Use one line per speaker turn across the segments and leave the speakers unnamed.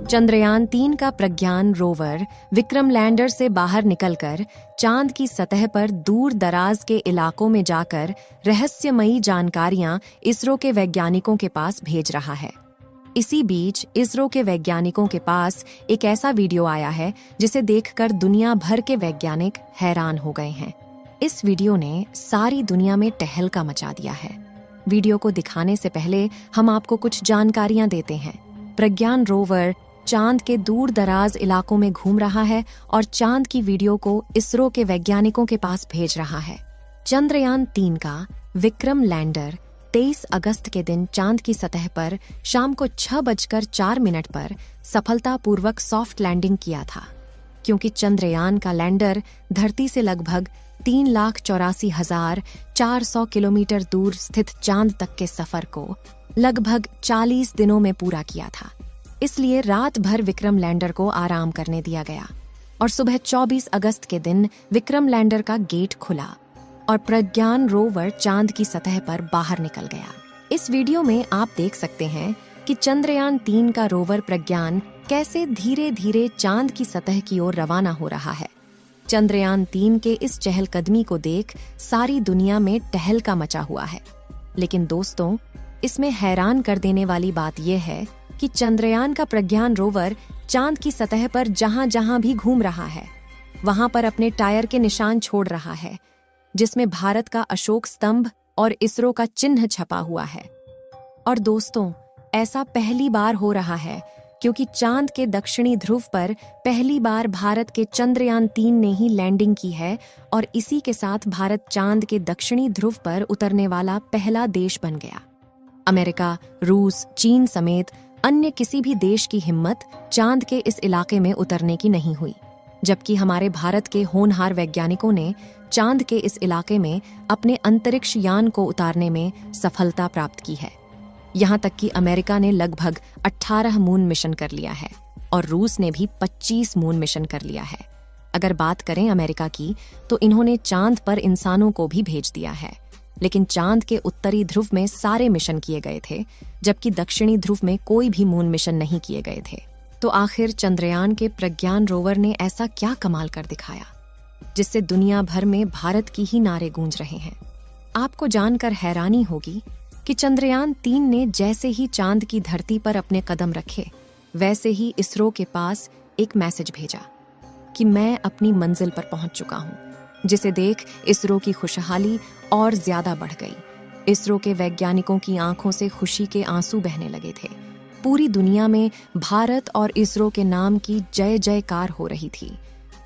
चंद्रयान-3 का प्रज्ञान rover Vikram lander से बाहर निकलकर चांद की सतह पर दूर दराज के इलाकों में जाकर रहस्यमयी जानकारियां इसरो के वैज्ञानिकों के पास भेज रहा है। इसी बीच इसरो के वैज्ञानिकों के पास एक ऐसा वीडियो आया है जिसे देखकर दुनिया भर के वैज्ञानिक हैरान हो गए हैं। इस वीडियो ने सारी दुनिया में टहलका मचा दिया है। वीडियो को दिखाने से पहले हम आपको कुछ जानकारियां देते हैं। प्रज्ञान रोवर चांद के दूर दराज इलाकों में घूम रहा है और चांद की वीडियो को इसरो के वैज्ञानिकों के पास भेज रहा है। चंद्रयान-3 का विक्रम लैंडर 23 अगस्त के दिन चांद की सतह पर शाम को 6:04 पर सफलतापूर्वक सॉफ्ट लैंडिंग किया था। क्योंकि चंद्रयान का लैंडर धरती से लगभग 3,84,400 किलोमीटर दूर स्थित चांद तक के सफर को लगभग 40 दिनों में पूरा किया था, इसलिए रात भर विक्रम लैंडर को आराम करने दिया गया और सुबह 24 अगस्त के दिन विक्रम लैंडर का गेट खुला और प्रज्ञान रोवर चांद की सतह पर बाहर निकल गया। इस वीडियो में आप देख सकते हैं कि चंद्रयान-3 का रोवर प्रज्ञान कैसे धीरे धीरे चांद की सतह की ओर रवाना हो रहा है। चंद्रयान-3 के इस चहलकदमी को देख सारी दुनिया में टहलका मचा हुआ है। लेकिन दोस्तों, इसमें हैरान कर देने वाली बात यह है कि चंद्रयान का प्रज्ञान रोवर चांद की सतह पर जहां जहां भी घूम रहा है वहां पर अपने टायर के निशान छोड़ रहा है, जिसमें भारत का अशोक स्तंभ और इसरो का चिन्ह छपा हुआ है। और दोस्तों, ऐसा पहली बार हो रहा है क्योंकि चांद के दक्षिणी ध्रुव पर पहली बार भारत के चंद्रयान-3 ने ही लैंडिंग की है और इसी के साथ भारत चांद के दक्षिणी ध्रुव पर उतरने वाला पहला देश बन गया। अमेरिका, रूस, चीन समेत अन्य किसी भी देश की हिम्मत चांद के इस इलाके में उतरने की नहीं हुई, जबकि हमारे भारत के होनहार वैज्ञानिकों ने चांद के इस इलाके में अपने अंतरिक्ष यान को उतारने में सफलता प्राप्त की है। यहाँ तक कि अमेरिका ने लगभग 18 मून मिशन कर लिया है और रूस ने भी 25 मून मिशन कर लिया है। अगर बात करें अमेरिका की, तो इन्होंने चांद पर इंसानों को भी भेज दिया है, लेकिन चांद के उत्तरी ध्रुव में सारे मिशन किए गए थे, जबकि दक्षिणी ध्रुव में कोई भी मून मिशन नहीं किए गए थे। तो आखिर चंद्रयान के प्रज्ञान रोवर ने ऐसा क्या कमाल कर दिखाया जिससे दुनिया भर में भारत की ही नारे गूंज रहे हैं। आपको जानकर हैरानी होगी कि चंद्रयान-3 ने जैसे ही चांद की धरती पर अपने कदम रखे, वैसे ही इसरो के पास एक मैसेज भेजा कि मैं अपनी मंजिल पर पहुंच चुका हूं, जिसे देख इसरो की खुशहाली और ज्यादा बढ़ गई। इसरो के वैज्ञानिकों की आंखों से खुशी के आंसू बहने लगे थे। पूरी दुनिया में भारत और इसरो के नाम की जय जयकार हो रही थी।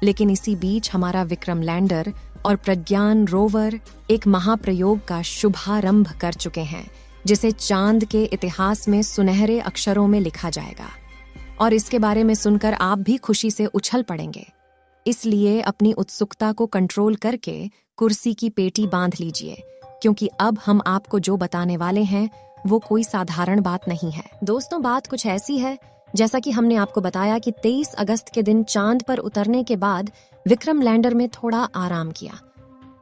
लेकिन इसी बीच हमारा विक्रम लैंडर और प्रज्ञान रोवर एक महाप्रयोग का शुभारंभ कर चुके हैं, जिसे चांद के इतिहास में सुनहरे अक्षरों में लिखा जाएगा। और इसके बारे में सुनकर आप भी खुशी से उछल पड़ेंगे। इसलिए अपनी उत्सुकता को कंट्रोल करके कुर्सी की पेटी बांध लीजिए, क्योंकि अब हम आपको जो बताने वाले हैं वो कोई साधारण बात नहीं है। दोस्तों, बात कुछ ऐसी है जैसा कि हमने आपको बताया कि 23 अगस्त के दिन चांद पर उतरने के बाद विक्रम लैंडर में थोड़ा आराम किया,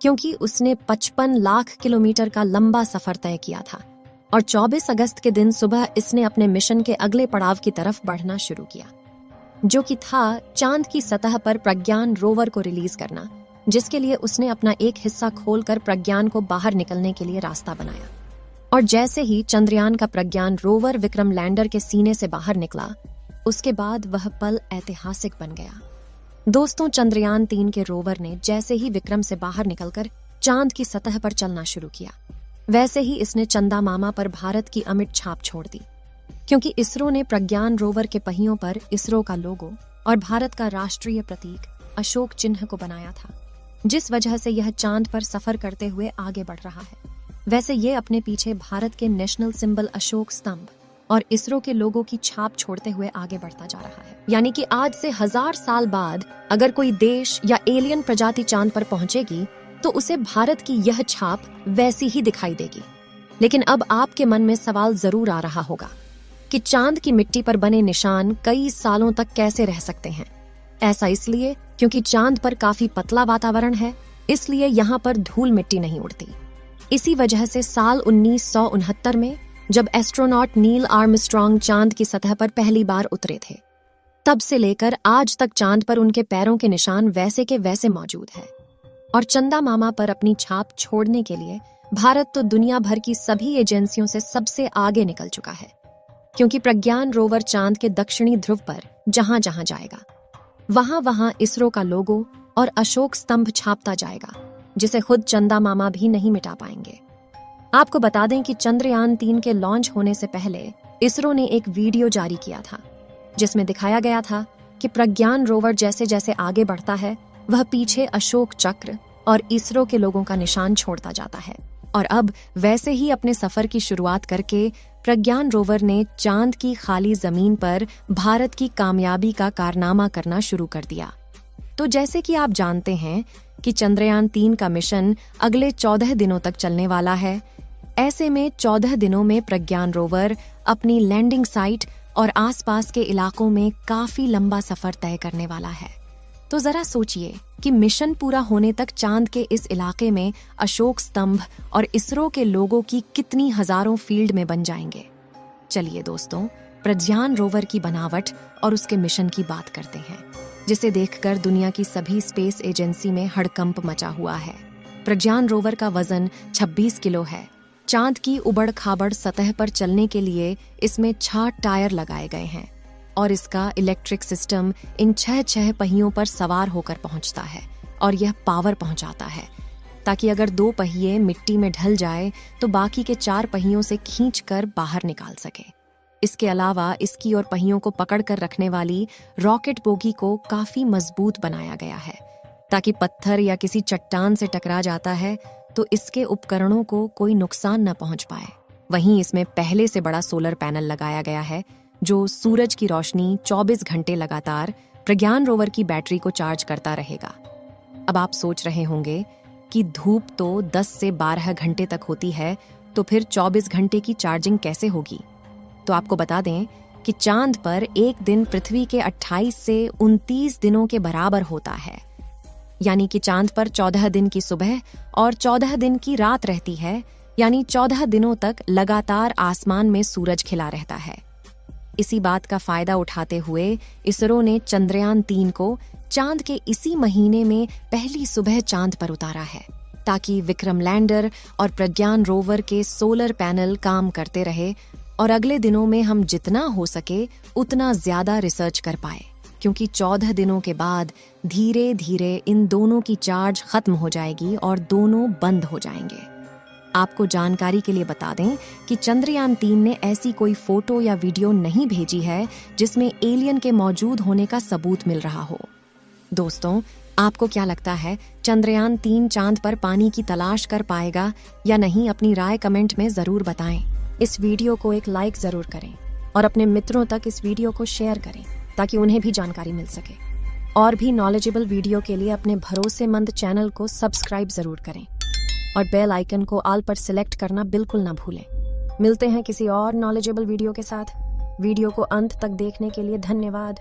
क्योंकि उसने 55 लाख किलोमीटर का लंबा सफर तय किया था और 24 अगस्त के दिन सुबह इसने अपने मिशन के अगले पड़ाव की तरफ बढ़ना शुरू किया, जो कि था चांद की सतह पर प्रज्ञान रोवर को रिलीज करना, जिसके लिए उसने अपना एक हिस्सा खोलकर प्रज्ञान को बाहर निकलने के लिए रास्ता बनाया। और जैसे ही चंद्रयान का प्रज्ञान रोवर विक्रम लैंडर के सीने से बाहर निकला, उसके बाद वह पल ऐतिहासिक बन गया। दोस्तों, चंद्रयान-3 के रोवर ने जैसे ही विक्रम से बाहर निकलकर चांद की सतह पर चलना शुरू किया, वैसे ही इसने चंदा मामा पर भारत की अमिट छाप छोड़ दी, क्योंकि इसरो ने प्रज्ञान रोवर के पहियों पर इसरो का लोगो और भारत का राष्ट्रीय प्रतीक अशोक चिन्ह को बनाया था, जिस वजह से यह चांद पर सफर करते हुए आगे बढ़ रहा है। वैसे ये अपने पीछे भारत के नेशनल सिंबल अशोक स्तंभ और इसरो के लोगों की छाप छोड़ते हुए आगे बढ़ता जा रहा है। यानी कि आज से 1000 साल बाद अगर कोई देश या एलियन प्रजाति चांद पर पहुंचेगी तो उसे भारत की यह छाप वैसी ही दिखाई देगी। लेकिन अब आपके मन में सवाल जरूर आ रहा होगा कि चांद की मिट्टी पर बने निशान कई सालों तक कैसे रह सकते हैं। ऐसा इसलिए क्योंकि चांद पर काफी पतला वातावरण है, इसलिए यहाँ पर धूल मिट्टी नहीं उड़ती। इसी वजह से साल 1969 में जब एस्ट्रोनॉट नील आर्मस्ट्रॉन्ग चांद की सतह पर पहली बार उतरे थे, तब से लेकर आज तक चांद पर उनके पैरों के निशान वैसे के वैसे मौजूद है। और चंदा मामा पर अपनी छाप छोड़ने के लिए भारत तो दुनिया भर की सभी एजेंसियों से सबसे आगे निकल चुका है, क्योंकि प्रज्ञान रोवर चांद के दक्षिणी ध्रुव पर जहां जहां जाएगा वहां वहां इसरो का लोगो और अशोक स्तंभ छापता जाएगा, जिसे खुद चंदा मामा भी नहीं मिटा पाएंगे। आपको बता दें कि चंद्रयान 3 के लॉन्च होने से पहले इसरो ने एक वीडियो जारी किया था, जिसमें दिखाया गया था कि प्रज्ञान रोवर जैसे जैसे आगे बढ़ता है वह पीछे अशोक चक्र और इसरो के लोगों का निशान छोड़ता जाता है। और अब वैसे ही अपने सफर की शुरुआत करके प्रज्ञान रोवर ने चांद की खाली जमीन पर भारत की कामयाबी का कारनामा करना शुरू कर दिया। तो जैसे कि आप जानते हैं कि चंद्रयान 3 का मिशन अगले 14 दिनों तक चलने वाला है। ऐसे में 14 दिनों में प्रज्ञान रोवर अपनी लैंडिंग साइट और आसपास के इलाकों में काफी लंबा सफर तय करने वाला है। तो जरा सोचिए कि मिशन पूरा होने तक चांद के इस इलाके में अशोक स्तंभ और इसरो के लोगों की कितनी हजारों फील्ड में बन जाएंगे। चलिए दोस्तों, प्रज्ञान रोवर की बनावट और उसके मिशन की बात करते हैं, जिसे देखकर दुनिया की सभी स्पेस एजेंसी में हड़कंप मचा हुआ है। प्रज्ञान रोवर का वजन 26 किलो है। चांद की उबड़ खाबड़ सतह पर चलने के लिए इसमें 6 टायर लगाए गए हैं और इसका इलेक्ट्रिक सिस्टम इन 6 पहियों पर सवार होकर पहुंचता है और यह पावर पहुंचाता है, ताकि अगर 2 पहिए मिट्टी में ढल जाए तो बाकी के 4 पहियों से खींचकर बाहर निकाल सके। इसके अलावा इसकी और पहियों को पकड़ कर रखने वाली रॉकेट बोगी को काफी मजबूत बनाया गया है, ताकि पत्थर या किसी चट्टान से टकरा जाता है तो इसके उपकरणों को कोई नुकसान न पहुंच पाए। वहीं इसमें पहले से बड़ा सोलर पैनल लगाया गया है, जो सूरज की रोशनी 24 घंटे लगातार प्रज्ञान रोवर की बैटरी को चार्ज करता रहेगा। अब आप सोच रहे होंगे कि धूप तो 10 से 12 घंटे तक होती है, तो फिर 24 घंटे की चार्जिंग कैसे होगी? तो आपको बता दें कि चांद पर एक दिन पृथ्वी के 28 से 29 दिनों के बराबर होता है। यानी कि चांद पर 14 दिन की सुबह और 14 दिन की रात रहती है, यानी 14 दिनों तक लगातार आसमान में सूरज खिला रहता है। इसी बात का फायदा उठाते हुए इसरो ने चंद्रयान 3 को चांद के इसी महीने में पहली सुबह चांद पर उतारा है, ताकि विक्रम लैंडर और प्रज्ञान रोवर के सोलर पैनल काम करते रहे और अगले दिनों में हम जितना हो सके उतना ज्यादा रिसर्च कर पाए, क्योंकि 14 दिनों के बाद धीरे धीरे इन दोनों की चार्ज खत्म हो जाएगी और दोनों बंद हो जाएंगे। आपको जानकारी के लिए बता दें कि चंद्रयान 3 ने ऐसी कोई फोटो या वीडियो नहीं भेजी है जिसमें एलियन के मौजूद होने का सबूत मिल रहा हो। दोस्तों, आपको क्या लगता है, चंद्रयान 3 चांद पर पानी की तलाश कर पाएगा या नहीं? अपनी राय कमेंट में जरूर बताएं। इस वीडियो को एक लाइक जरूर करें और अपने मित्रों तक इस वीडियो को शेयर करें, ताकि उन्हें भी जानकारी मिल सके। और भी नॉलेजेबल वीडियो के लिए अपने भरोसेमंद चैनल को सब्सक्राइब जरूर करें और बेल आइकन को ऑल पर सिलेक्ट करना बिल्कुल ना भूलें। मिलते हैं किसी और नॉलेजेबल वीडियो के साथ। वीडियो को अंत तक देखने के लिए धन्यवाद।